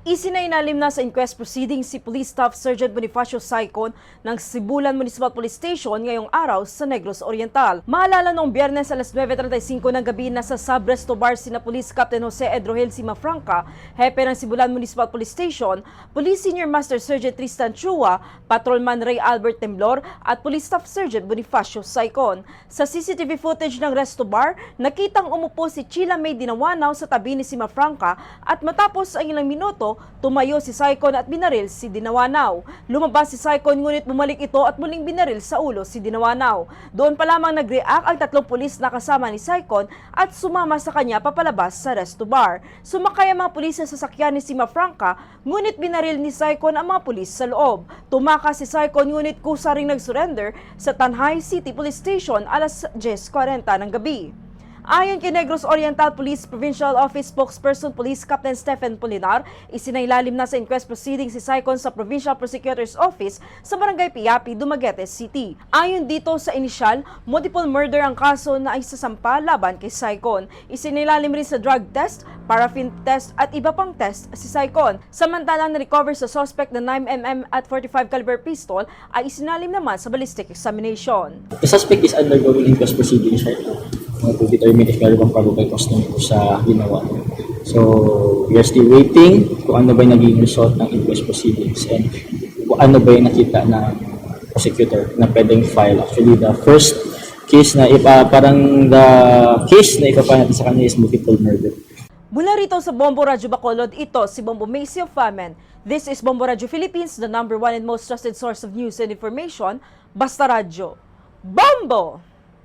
Isinailalim na sa inquest proceedings si Police Staff Sergeant Bonifacio Saicon ng Sibulan Municipal Police Station ngayong araw sa Negros Oriental. Maalala noong Biyernes alas 9:35 ng gabi nasa Sub-Resto Bar sina Police Captain Jose Edrohel Simafranca, hepe ng Sibulan Municipal Police Station, Police Senior Master Sergeant Tristan Chua, Patrolman Ray Albert Temblor at Police Staff Sergeant Bonifacio Saicon. Sa CCTV footage ng Resto Bar, nakitang umupo si Chila May Dinawanaw sa tabi ni Simafranca at matapos ang ilang minuto, tumayo si Saicon at binaril si Dinawanaw. Lumabas si Saicon ngunit bumalik ito at muling binaril sa ulo si Dinawanaw. Doon pa lamang nag-react ang tatlong pulis na kasama ni Saicon at sumama sa kanya papalabas sa Resto Bar. Sumakay ang mga pulis sa sasakyan ni Simafranca ngunit binaril ni Saicon ang mga pulis sa loob. Tumakas si Saicon ngunit kusa ring nag-surrender sa Tanhay City Police Station alas 10:40 ng gabi. Ayon kay Negros Oriental Police Provincial Office Spokesperson Police Captain Stephen Polinar, isinailalim na sa inquest proceedings si Saicon sa Provincial Prosecutor's Office sa Barangay Piapi, Dumaguete City. Ayon dito sa inisyal, multiple murder ang kaso na isasampa laban kay Saicon. Isinailalim rin sa drug test, paraffin test at iba pang test si Saicon. Samantalang na-recover sa suspect na 9mm at 45 caliber pistol ay isinalim naman sa ballistic examination. The suspect is undergoing inquest proceedings right now to determine if meron bang probable cause sa ginawa. So, we are still waiting kung ano ba yung naging result ng inquest proceedings and kung ano ba yung nakita ng prosecutor na pwedeng file. Actually, the first case na ipapile natin sa kanya is multiple murder. Mula rito sa Bombo Radyo Bacolod, ito si Bombo Macy of Famen. This is Bombo Radyo Philippines, the #1 and most trusted source of news and information. Basta Radyo. Bombo!